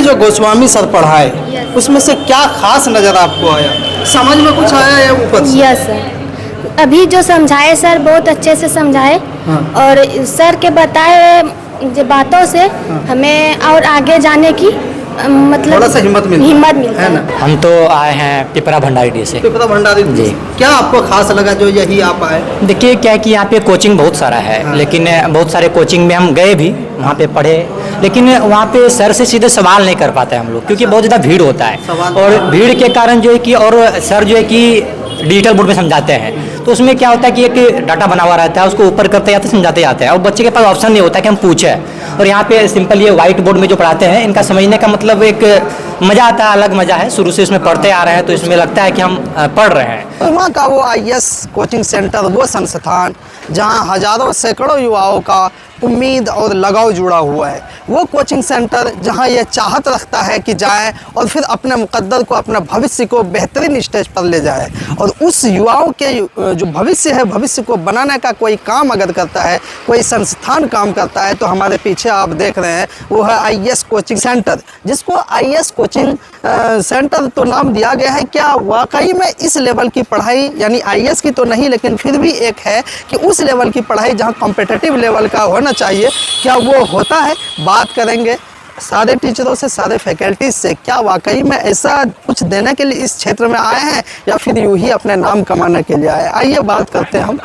जो गोस्वामी सर पढ़ाए उसमें से क्या खास नज़र आपको आया, समझ में कुछ आया या ऊपर से? यस सर, अभी जो समझाए सर बहुत अच्छे से समझाए। हाँ। और सर के बताए जो बातों से हमें और आगे जाने की मतलब थोड़ा सा हिम्मत मिलता है ना। हम तो आए हैं पिपरा भंडारी से। पिपरा भंडारी जी। क्या आपको खास लगा जो यही आप आए? देखिए क्या है कि यहाँ पे कोचिंग बहुत सारा है। हाँ। लेकिन बहुत सारे कोचिंग में हम गए भी, वहाँ पे पढ़े, लेकिन वहाँ पे सर से सीधे सवाल नहीं कर पाते हम लोग, क्योंकि बहुत ज़्यादा भीड़ होता है। और भीड़ के कारण जो है कि और सर जो है कि डिजिटल बोर्ड में समझाते हैं, तो उसमें क्या होता है कि एक डाटा बना हुआ रहता है, उसको ऊपर करते जाते समझाते जाते हैं, और बच्चे के पास ऑप्शन नहीं होता कि हम पूछें। और यहाँ पे सिंपल ये व्हाइट बोर्ड में जो पढ़ाते हैं, इनका समझने का मतलब एक मज़ा आता है, अलग मज़ा है। शुरू से इसमें पढ़ते आ रहे हैं तो इसमें लगता है कि हम पढ़ रहे हैं। वहाँ का वो IAS कोचिंग सेंटर, वो संस्थान जहाँ हजारों सैकड़ों युवाओं का उम्मीद और लगाव जुड़ा हुआ है, वो कोचिंग सेंटर जहाँ ये चाहत रखता है कि जाए और फिर अपने मुकद्दर को, अपने भविष्य को बेहतरीन स्टेज पर ले जाए। और उस युवाओं के जो भविष्य है, भविष्य को बनाने का कोई काम अगर करता है, कोई संस्थान काम करता है, तो हमारे पीछे आप देख रहे हैं वो है IAS कोचिंग सेंटर, जिसको IAS कोचिंग सेंटर तो नाम दिया गया है। क्या वाकई में इस लेवल की पढ़ाई, यानी IAS की तो नहीं, लेकिन फिर भी एक है कि उस लेवल की पढ़ाई जहाँ कॉम्पिटिटिव लेवल का होना चाहिए, क्या वो होता है? बात करेंगे सारे टीचरों से, सारे फैकल्टीज से, क्या वाकई में ऐसा कुछ देने के लिए इस क्षेत्र में आए हैं या फिर यूं ही अपने नाम कमाने के लिए आए? आइए बात करते हैं हम।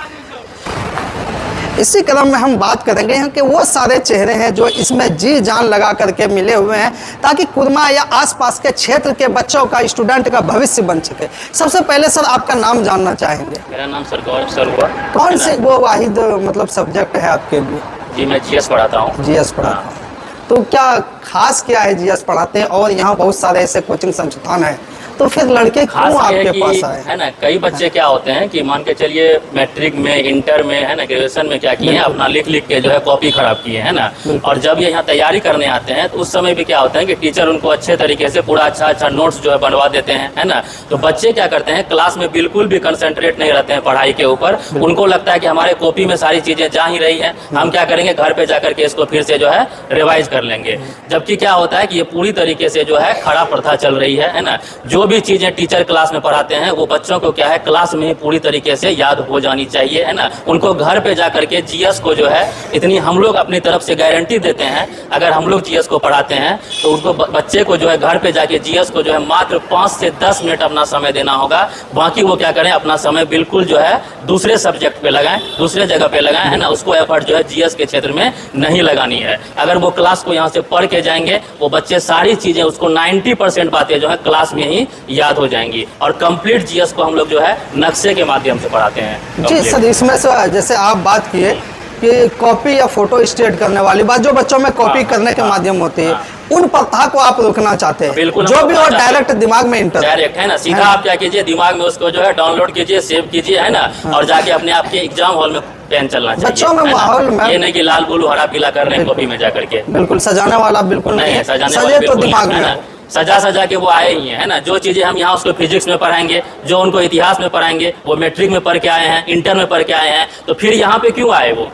इसी क्रम में हम बात करेंगे कि वो सारे चेहरे हैं जो इसमें जी जान लगा करके मिले हुए हैं ताकि कुरमा या आसपास के क्षेत्र के बच्चों का, स्टूडेंट का भविष्य बन सके। सबसे पहले सर आपका नाम जानना चाहेंगे। मेरा नाम सर गौरव सर हुआ। कौन से वो वाहिद मतलब सब्जेक्ट है आपके लिए? जी मैं GS पढ़ाता हूँ। GS पढ़ाता हूँ। तो क्या खास क्या है GS पढ़ाते हैं, और यहाँ बहुत सारे ऐसे कोचिंग संस्थान हैं, तो फिर लड़के क्यों आपके पास आए? है ना, कई बच्चे क्या होते हैं कि मान के चलिए मैट्रिक में, इंटर में, है ना, ग्रेजुएशन में क्या किए हैं, अपना लिख लिख के जो है कॉपी खराब किए, है ना। और जब ये यहाँ तैयारी करने आते हैं तो उस समय भी क्या होता है कि टीचर उनको अच्छे तरीके से पूरा अच्छा नोट्स जो है बनवा देते हैं, है ना। तो बच्चे क्या करते हैं, क्लास में बिल्कुल भी कंसंट्रेट नहीं रहते हैं पढ़ाई के ऊपर। उनको लगता है कि हमारे कॉपी में सारी चीजें जा ही रही है, हम क्या करेंगे, घर पे जाकर के इसको फिर से जो है रिवाइज कर लेंगे। जबकि क्या होता है कि ये पूरी तरीके से जो है खराब प्रथा चल रही है ना। जो भी चीजें टीचर क्लास में पढ़ाते हैं वो बच्चों को क्या है, क्लास में ही पूरी तरीके से याद हो जानी चाहिए, है ना। उनको घर पे जाकर के GS को जो है इतनी हम लोग अपनी तरफ से गारंटी देते हैं, अगर हम लोग GS को पढ़ाते हैं तो उनको बच्चे को जो है घर पे जाके GS को जो है मात्र 5 से 10 मिनट अपना समय देना होगा। बाकी वो क्या करें, अपना समय बिल्कुल जो है दूसरे सब्जेक्ट पे लगाएं, दूसरे जगह पे लगाएं, है ना। उसको एफर्ट जो है GS के क्षेत्र में नहीं लगानी है। अगर वो क्लास को यहाँ से पढ़ के जाएंगे, वो बच्चे सारी चीजें, उसको 90% बातें जो है क्लास में ही याद हो जाएंगी। और कंप्लीट GS को हम लोग जो है नक्शे के माध्यम से पढ़ाते हैं। जी सर, इसमें से जैसे आप बात किए कि कॉपी या फोटो स्टेट करने वाली बात, जो बच्चों में कॉपी करने के माध्यम होते हैं, उन प्रथा को आप रोकना चाहते हैं। बिल्कुल, जो भी वो डायरेक्ट दिमाग में इंटर डायरेक्ट है ना, सीधा आप क्या कीजिए, दिमाग में उसको जो है डाउनलोड कीजिए, सेव कीजिए, है ना। और जाके अपने आपके एग्जाम हॉल में पेन चलना चाहिए बच्चों में माहौल में, ये नहीं कि लाल ब्लू हरा पीला कर रहे हैं कॉपी में जाकर के। बिल्कुल सजाने वाला बिल्कुल नहीं है, सजे तो दिमाग में, सजा सजा के वो आए ही हैं, है ना। जो चीजें हम यहाँ उसको फिजिक्स में पढ़ाएंगे, जो उनको इतिहास में पढ़ाएंगे, वो मैट्रिक में पढ़ के आए हैं, इंटर में पढ़ के आए हैं, तो फिर यहाँ पे क्यों आए वो,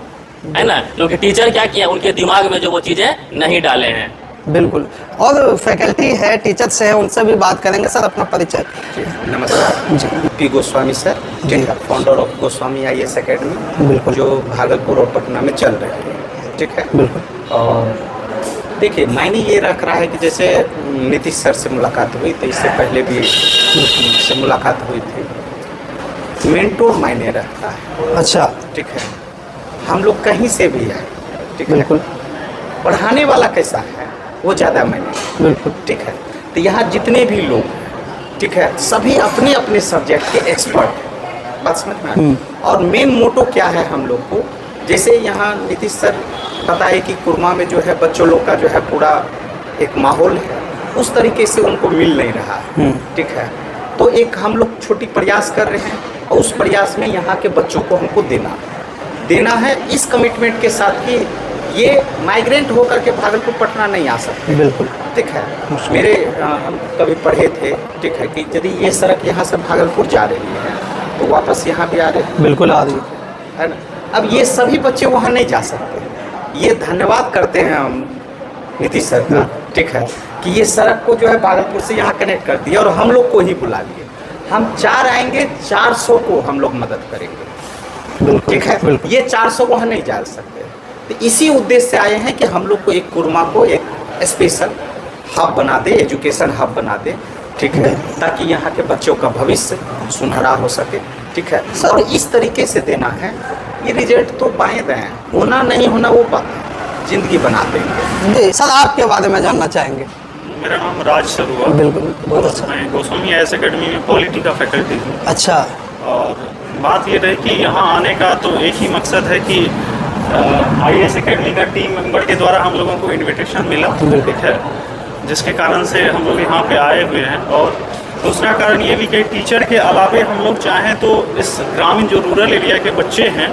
है ना। क्योंकि टीचर क्या किया, उनके दिमाग में जो वो चीजें नहीं डाले हैं। बिल्कुल। और फैकल्टी है, टीचर्स हैं, उनसे भी बात करेंगे। सर अपना परिचय। नमस्कार जी, P Goswami sir, founder of Goswami IAS academy, बिल्कुल, जो भागलपुर और पटना में चल रही है, ठीक है। बिल्कुल। और देखिए, मायने ये रख रहा है कि जैसे नीतीश सर से मुलाकात हुई, तो इससे पहले भी से मुलाकात हुई थी। मेंटोर मायने रखता है। अच्छा, ठीक है। हम लोग कहीं से भी आए, ठीक है, बिल्कुल, पढ़ाने वाला कैसा है वो ज़्यादा मायने, बिल्कुल, ठीक है। तो यहाँ जितने भी लोग, ठीक है, सभी अपने अपने सब्जेक्ट के एक्सपर्ट, बात समझ में। और मेन मोटो क्या है हम लोग को, जैसे यहाँ नीतीश सर बताए कि कुरमा में जो है बच्चों लोग का जो है पूरा एक माहौल है, उस तरीके से उनको मिल नहीं रहा, ठीक है। तो एक हम लोग छोटी प्रयास कर रहे हैं, और उस प्रयास में यहाँ के बच्चों को हमको देना है इस कमिटमेंट के साथ कि ये माइग्रेंट होकर के भागलपुर पटना नहीं आ सकते, बिल्कुल, ठीक है। मेरे हम कभी पढ़े थे, ठीक है, कि यदि ये सड़क यहाँ से भागलपुर जा रही है तो वापस यहाँ भी आ रहे हैं, बिल्कुल आ रही है ना। अब ये सभी बच्चे वहाँ नहीं जा सकते, ये धन्यवाद करते हैं हम नीतीश सर का, ठीक है। कि ये सड़क को जो है भागलपुर से यहाँ कनेक्ट करती है और हम लोग को ही बुला लिए। हम 4 आएंगे, 400 को हम लोग मदद करेंगे, ठीक है। ये 400 को हम नहीं जा सकते, तो इसी उद्देश्य से आए हैं कि हम लोग को एक कुरमा को एक स्पेशल हब बना दे, एजुकेशन हब बना दे, ठीक है, ताकि यहाँ के बच्चों का भविष्य सुनहरा हो सके, ठीक है। और इस तरीके से देना है, ये रिजल्ट तो पाए दें, होना नहीं होना वो बात जिंदगी बना देंगे। जी सर, आपके बारे में जानना चाहेंगे। मेरा नाम राज सरुआ। बिल्कुल, बहुत अच्छा। मैं गोस्वामी आईएएस अकेडमी में पॉलिटी का फैकल्टी हूँ। अच्छा। और बात ये रही कि यहाँ आने का तो एक ही मकसद है कि आईएएस अकेडमी का टीम मेंबर के द्वारा हम लोगों को इनविटेशन मिला, ठीक है, जिसके कारण से हम लोग यहाँ पे आए हुए हैं। और दूसरा कारण ये भी कि टीचर के अलावे हम लोग चाहें तो इस ग्रामीण जो रूरल एरिया के बच्चे हैं,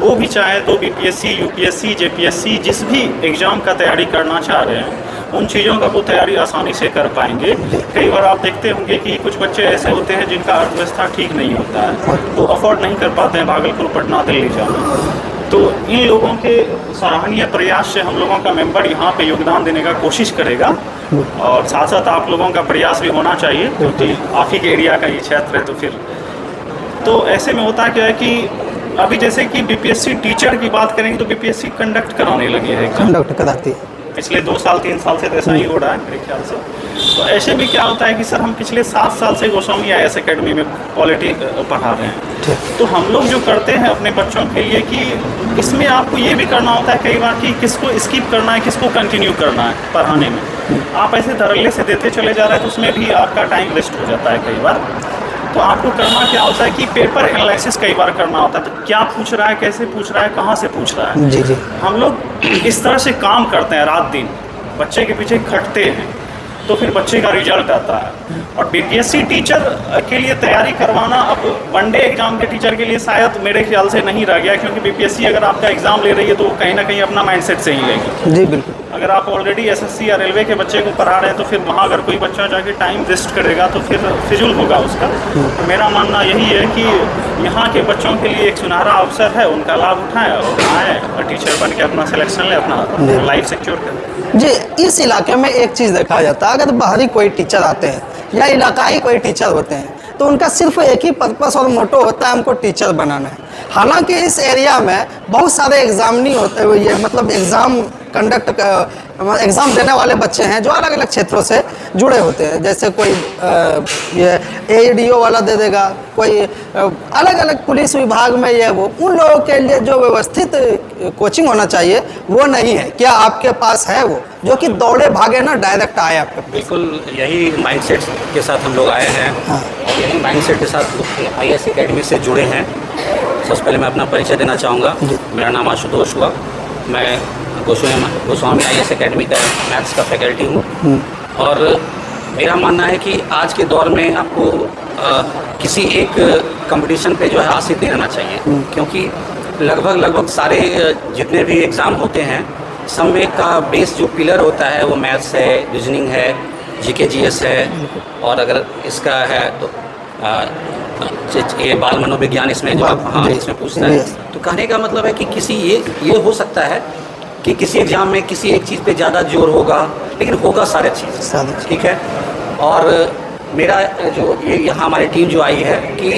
वो भी चाहें तो बीपीएससी, यूपीएससी, जेपीएससी जिस भी एग्ज़ाम का तैयारी करना चाह रहे हैं, उन चीज़ों का वो तैयारी आसानी से कर पाएंगे। कई बार आप देखते होंगे कि कुछ बच्चे ऐसे होते हैं जिनका अर्थव्यवस्था ठीक नहीं होता है, वो अफोर्ड नहीं कर पाते हैं भागलपुर, पटना, दिल्ली जाना। तो इन लोगों के सराहनीय प्रयास से हम लोगों का मेंबर यहाँ पे योगदान देने का कोशिश करेगा, और साथ साथ आप लोगों का प्रयास भी होना चाहिए, क्योंकि आप ही के एरिया का ये क्षेत्र है। तो फिर तो ऐसे में होता क्या है कि अभी जैसे कि बीपीएससी टीचर की बात करेंगे तो बीपीएससी कंडक्ट कराने लगी है, कंडक्ट कराती है पिछले 2 साल 3 साल से तो ऐसा ही हो रहा है मेरे ख्याल से। तो ऐसे में क्या होता है कि सर हम पिछले 7 साल से गोस्वामी आईएएस अकेडमी में पॉलिटी पढ़ा रहे हैं, तो हम लोग जो करते हैं अपने बच्चों के लिए कि इसमें आपको ये भी करना होता है कई बार कि किसको स्किप करना है, किसको कंटिन्यू करना है पढ़ाने में। आप ऐसे धड़ल्ले से देते चले जा रहे हैं तो उसमें भी आपका टाइम वेस्ट हो जाता है कई बार। तो आपको करना क्या होता है कि पेपर एनालिसिस कई बार करना होता है, तो क्या पूछ रहा है, कैसे पूछ रहा है, कहाँ से पूछ रहा है। जी जी। हम लोग इस तरह से काम करते हैं, रात दिन बच्चे के पीछे खटते हैं, तो फिर बच्चे का रिजल्ट आता है। और बीपीएससी टीचर के लिए तैयारी करवाना अब वनडे एग्जाम के टीचर के लिए शायद मेरे ख्याल से नहीं रह गया, क्योंकि बीपीएससी अगर आपका एग्जाम ले रही है तो वो कहीं ना कहीं अपना माइंडसेट से ही लेगी। जी बिल्कुल। अगर आप ऑलरेडी एसएससी या रेलवे के बच्चे को पढ़ा रहे हैं तो फिर वहाँ अगर कोई बच्चा जाके टाइम वेस्ट करेगा तो फिर फिजूल होगा उसका। तो मेरा मानना यही है कि यहाँ के बच्चों के लिए एक सुनहरा अवसर है, उनका लाभ उठाएं और आएँ और टीचर बन के अपना सिलेक्शन लें, अपना लाइफ सिक्योर करें। जी, इस इलाके में एक चीज़ देखा जाता है, अगर बाहरी कोई टीचर आते हैं या इलाकाई कोई टीचर होते हैं तो उनका सिर्फ एक ही पर्पस और मोटो होता है, हमको टीचर बनाना है। हालांकि इस एरिया में बहुत सारे एग्ज़ाम नहीं होते हुए, मतलब एग्ज़ाम देने वाले बच्चे हैं जो अलग अलग क्षेत्रों से जुड़े होते हैं। जैसे कोई ये एडीओ वाला दे देगा, कोई अलग अलग पुलिस विभाग में ये वो, उन लोगों के लिए जो व्यवस्थित कोचिंग होना चाहिए वो नहीं है। क्या आपके पास है वो, जो कि दौड़े भागे ना डायरेक्ट आए आपके पास? बिल्कुल यही माइंडसेट के साथ हम लोग आए हैं। हाँ। और यही माइंडसेट के साथ आईएएस अकेडमी से जुड़े हैं। सबसे पहले मैं अपना परिचय देना चाहूँगा। मेरा नाम आशुतोष हुआ, मैं गोस्वामी आईएएस अकेडमी का मैथ्स का फैकल्टी हूँ। और मेरा मानना है कि आज के दौर में आपको किसी एक कंपटीशन पे जो है आसित नहीं रहना चाहिए, क्योंकि लगभग सारे जितने भी एग्ज़ाम होते हैं सब में का बेस जो पिलर होता है वो मैथ्स है, रीजनिंग है, जीके जीएस है, और अगर इसका है तो ये बाल मनोविज्ञान इसमें जो हाँ इसमें पूछता है। तो कहने का मतलब है कि किसी ये हो सकता है कि किसी एग्ज़ाम में किसी एक चीज़ पे ज़्यादा जोर होगा, लेकिन होगा सारे चीज़, ठीक है। और मेरा जो ये यहाँ हमारी टीम जो आई है कि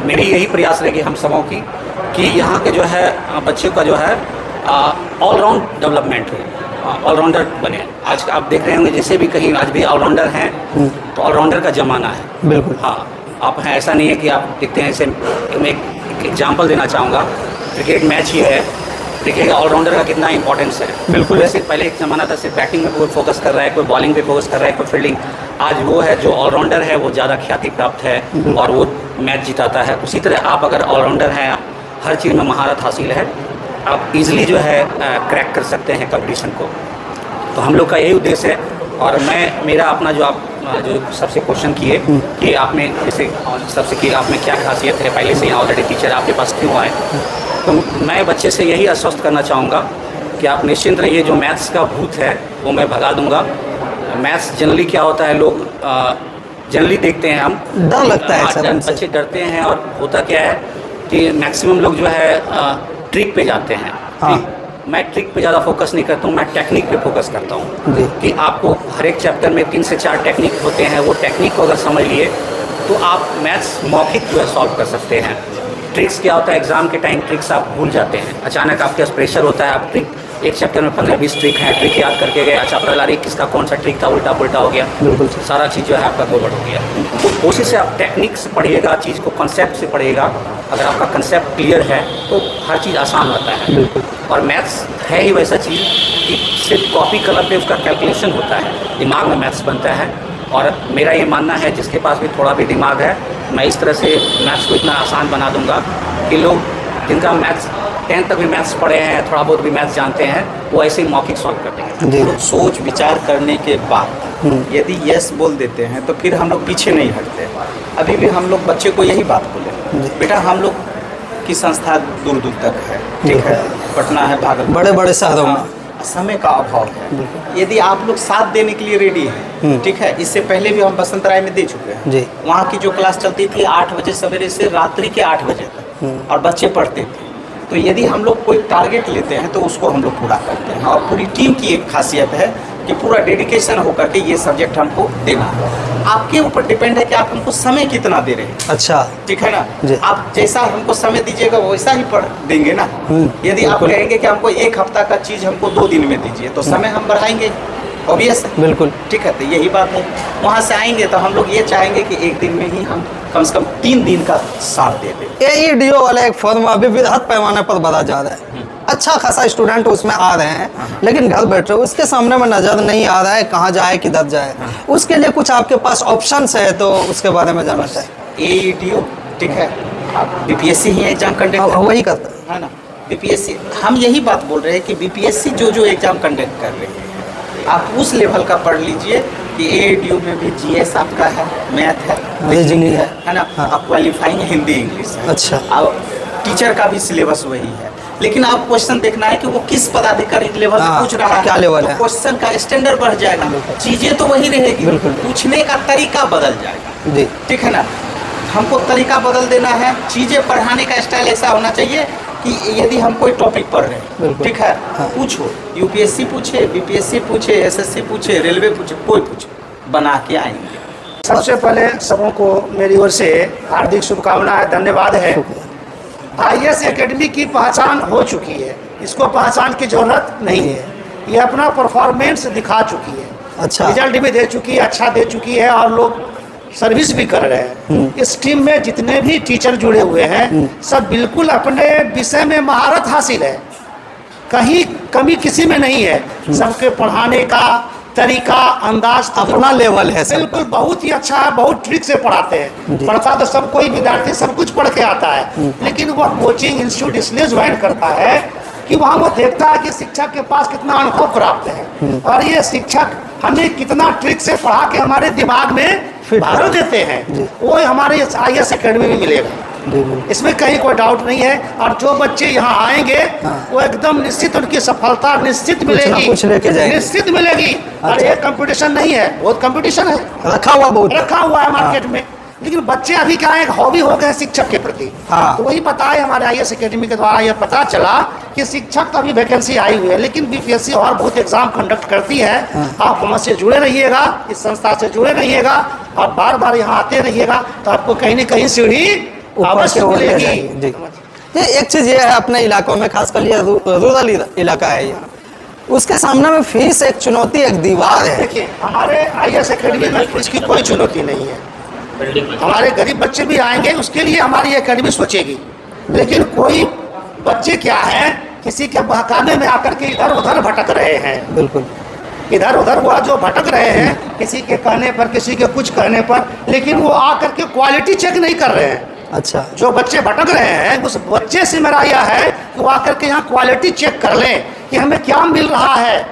मेरी यही प्रयास रहेगी हम सबों की कि यहाँ के जो है बच्चे का जो है ऑलराउंड डेवलपमेंट हो, ऑलराउंडर बने। आज आप देख रहे होंगे जैसे भी कहीं आज भी ऑलराउंडर हैं, तो ऑलराउंडर का ज़माना है। बिल्कुल हाँ, आप हैं, ऐसा नहीं है कि आप देखते हैं। ऐसे मैं एक एग्जाम्पल देना चाहूँगा, क्रिकेट मैच ही है, क्रिकेट ऑलराउंडर का कितना इंपॉर्टेंस है। बिल्कुल वैसे पहले एक ज़माना था सिर्फ बैटिंग में कोई फोकस कर रहा है, कोई बॉलिंग पे फोकस कर रहा है, कोई फील्डिंग। आज वो है जो ऑलराउंडर है वो ज़्यादा ख्याति प्राप्त है और वो मैच जिताता है। उसी तरह आप अगर ऑलराउंडर हैं, हर चीज़ में महारत हासिल है, आप इजीली जो है क्रैक कर सकते हैं कंपटीशन को। तो हम लोग का यही उद्देश्य है। और मेरा अपना जो आप जो सबसे क्वेश्चन किए कि आपने जैसे सबसे कि आप में क्या खासियत है, पहले से यहाँ ऑलरेडी टीचर आपके पास क्यों आए, तो मैं बच्चे से यही आश्वस्त करना चाहूँगा कि आप निश्चिंत रहिए, जो मैथ्स का भूत है वो मैं भगा दूँगा। मैथ्स जनरली क्या होता है, लोग जनरली देखते हैं हम डर लगता है, बच्चे डरते हैं। और होता क्या है कि मैक्सिमम लोग जो है ट्रिक पे जाते हैं। मैं ट्रिक पे ज़्यादा फोकस नहीं करता हूँ, मैं टेक्निक पे फोकस करता हूँ कि आपको हर एक चैप्टर में 3 से 4 टेक्निक होते हैं। वो टेक्निक को अगर समझ लिए तो आप मैथ्स मौखिक जो है सॉल्व कर सकते हैं। ट्रिक्स क्या होता है, एग्जाम के टाइम ट्रिक्स आप भूल जाते हैं, अचानक आपके पास प्रेशर होता है, आप ट्रिक एक चैप्टर में 15-20 ट्रिक हैं, ट्रिक याद करके गए, अच्छा पता लगा किसका कौन सा ट्रिक था, उल्टा पुल्टा हो गया, बिल्कुल सारा चीज़ जो है आपका गड़बड़ हो गया। तो कोशिश से आप टेक्निक से पढ़िएगा, चीज़ को कंसेप्ट से पढ़िएगा। अगर आपका कंसेप्ट क्लियर है तो हर चीज़ आसान होता है। बिल्कुल। और मैथ्स है ही वैसा चीज़ कि सिर्फ कॉपी कलर पे उसका कैलकुलेशन होता है, दिमाग में मैथ्स बनता है। और मेरा ये मानना है जिसके पास भी थोड़ा भी दिमाग है, मैं इस तरह से मैथ्स को इतना आसान बना दूंगा कि लोग जिनका मैथ्स 10th तक भी मैथ्स पढ़े हैं, थोड़ा बहुत भी मैथ्स जानते हैं, वो ऐसे ही मौखिक सॉल्व कर देंगे। जी। सोच विचार करने के बाद यदि यस बोल देते हैं तो फिर हम लोग पीछे नहीं हटते। अभी भी हम लोग बच्चे को यही बात बोले, बेटा हम लोग की संस्था दूर दूर तक है, ठीक है, पटना है, भागलपुर, बड़े बड़े शहरों में समय का अभाव है। यदि आप लोग साथ देने के लिए रेडी हैं, ठीक है, इससे पहले भी हम बसंत राय में दे चुके हैं जी। वहाँ की जो क्लास चलती थी 8 बजे सवेरे से रात्रि के 8 बजे तक, और बच्चे पढ़ते थे। तो यदि हम लोग कोई टारगेट लेते हैं तो उसको हम लोग पूरा करते हैं। और पूरी टीम की एक खासियत है कि पूरा डेडिकेशन होकर के ये सब्जेक्ट हमको देना है। आपके ऊपर डिपेंड है कि आप हमको समय कितना दे रहे हैं। अच्छा, ठीक है ना, जी। आप जैसा हमको समय दीजिएगा वैसा ही पढ़ देंगे ना। यदि आप कहेंगे कि हमको 1 हफ्ता का चीज़ हमको 2 दिन में दीजिए तो समय हम बढ़ाएंगे, ऑब्वियस है। बिल्कुल ठीक है, तो यही बात है। वहाँ से आएंगे तो हम लोग ये चाहेंगे कि 1 दिन में ही हम कम से कम 3 दिन का साथ दे दें। AEDO वाला एक फॉर्म अभी वृहद पैमाने पर भरा जा रहा है, अच्छा खासा स्टूडेंट उसमें आ रहे हैं, लेकिन घर बैठे उसके सामने में नज़र नहीं आ रहा है कहाँ जाए किधर जाए। उसके लिए कुछ आपके पास ऑप्शंस है तो उसके बारे में जानना चाहिए। AEDO, ठीक है, आप BPSC ही एग्जाम कंडक्ट वही करता है ना। BPSC, हम यही बात बोल रहे हैं कि BPSC जो एग्जाम कंडक्ट कर रही है आप उस लेवल का पढ़ लीजिए कि AEDO में भी GS आपका है, मैथ है, रीजनिंग है ना, आप क्वालिफाइंग हिंदी इंग्लिश है। अच्छा। अब टीचर का भी सिलेबस वही है, लेकिन आप क्वेश्चन देखना है कि वो किस पदाधिकारी लेवल में पूछ रहा है, क्या लेवल है। क्वेश्चन का स्टैंडर्ड बढ़ जाएगा, चीजें तो वही रहेगी, पूछने का तरीका बदल जाएगा जी। ठीक है ना। हमको तरीका बदल देना है, चीजें पढ़ाने का स्टाइल ऐसा होना चाहिए कि यदि हम कोई टॉपिक पढ़ रहे हैं, ठीक है, पूछो, UPSC पूछे, BPSC पूछे, SSC पूछे, रेलवे पूछे, कोई पूछे, बना के आएंगे। सबसे पहले सबों को मेरी ओर से हार्दिक शुभकामनाएं, धन्यवाद है। IAS एकेडमी की पहचान हो चुकी है, इसको पहचान की जरूरत नहीं है, ये अपना परफॉर्मेंस दिखा चुकी है। अच्छा। रिजल्ट भी दे चुकी है, अच्छा दे चुकी है, और लोग सर्विस भी कर रहे हैं। इस टीम में जितने भी टीचर जुड़े हुए हैं सब बिल्कुल अपने विषय में महारत हासिल है, कहीं कमी किसी में नहीं है। सबके पढ़ाने का तरीका, अंदाज अपना लेवल है सब। बिल्कुल बहुत ही अच्छा है, बहुत ट्रिक से पढ़ाते हैं। पढ़ता तो सब कोई विद्यार्थी सब कुछ पढ़ के आता है, लेकिन वह कोचिंग इंस्टीट्यूट इसलिए ज्वाइन करता है कि वहाँ वो देखता है कि शिक्षक के पास कितना अनुभव प्राप्त है और ये शिक्षक हमें कितना ट्रिक से पढ़ा के हमारे दिमाग में भर देते हैं। वो हमारे IAS एकेडमी में मिलेगा, इसमें कहीं कोई डाउट नहीं है। और जो बच्चे यहाँ आएंगे वो एकदम निश्चित उनकी सफलता निश्चित मिलेगी, निश्चित मिलेगी। और ये कंपटीशन नहीं है, बहुत कंपटीशन है, रखा हुआ है मार्केट में, लेकिन बच्चे अभी क्या है, हॉबी हो गए शिक्षक के प्रति। तो वही बताए हमारे IAS एकेडमी के द्वारा यह पता चला कि शिक्षक तो अभी वैकेंसी आई हुई है, लेकिन BPSC और बहुत एग्जाम कंडक्ट करती है। आप हमसे जुड़े रहिएगा, इस संस्था से जुड़े रहिएगा और बार बार यहाँ आते रहिएगा तो आपको कहीं न कहीं सीढ़ी अवश्य मिलेगी। ये एक चीज़ ये है अपने इलाकों में, खासकर ये रूरल इलाका है, ये उसके सामने में फीस एक चुनौती, एक दीवार है। देखिए हमारे IAS एकेडमी में फीस की कोई चुनौती नहीं है। हमारे गरीब बच्चे भी आएंगे उसके लिए हमारी एकेडमी सोचेगी, लेकिन कोई बच्चे क्या है किसी के बहकाने में आकर के इधर उधर भटक रहे हैं। बिल्कुल इधर उधर वो जो भटक रहे हैं किसी के कहने पर, किसी के कुछ कहने पर, लेकिन वो आकर के क्वालिटी चेक नहीं कर रहे हैं। अच्छा। जो बच्चे भटक रहे हैं उस बच्चे से मेरा यह है कि वो आकर के यहाँ क्वालिटी चेक कर लें कि हमें क्या मिल रहा है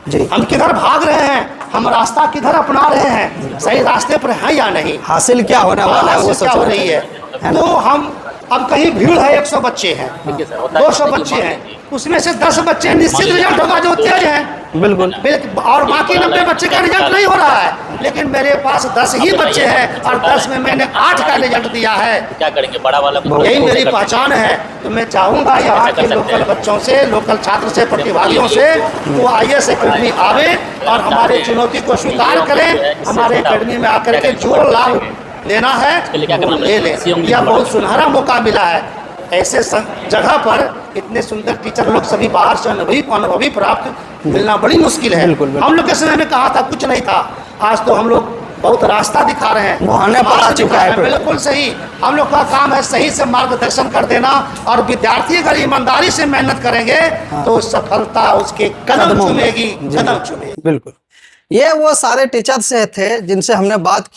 जी, हम किधर भाग रहे हैं, हम रास्ता किधर अपना रहे हैं, सही रास्ते पर हैं या नहीं, हासिल क्या होने वाला है वो क्या हो रही है। तो हम अब कहीं भीड़ है 100 बच्चे हैं, देखिए सर, होता है 200 कि बच्चे मान हैं, लीजिए- उसमें से 10 बच्चे निश्चित रिजल्ट होगा जो तेज हैं, बिल्कुल और बाकी 90 बच्चे का रिजल्ट नहीं हो रहा है। लेकिन मेरे पास 10 ही बच्चे हैं और 10 में मैंने 8 का रिजल्ट दिया है। क्या करेंगे, बड़ा वाला को यही मेरी पहचान है। तो मैं चाहूँगा यहाँ के लोकल बच्चों से, लोकल छात्र से, प्रतिभागियों से वो IAS एकेडमी आवे और हमारे चुनौती को स्वीकार करें, हमारे एकेडमी में आकर के जो लाभ लेना है वो ले लें। यह बहुत सुनहरा मौका मिला है। ऐसे जगह पर इतने सुंदर टीचर लोग सभी बाहर से अनुभवी प्राप्त मिलना बड़ी मुश्किल है। हम लोग के समय में कहा था कुछ नहीं था, आज तो हम लोग बहुत रास्ता दिखा रहे हैं, बहाने पर आ चुका है। बिल्कुल सही। हम लोग का काम है सही से मार्गदर्शन कर देना, और विद्यार्थी अगर ईमानदारी से मेहनत करेंगे तो सफलता उसके कदम चूमेगी, कदम चूमेगी। बिल्कुल, ये वो सारे टीचर्स थे जिनसे हमने बात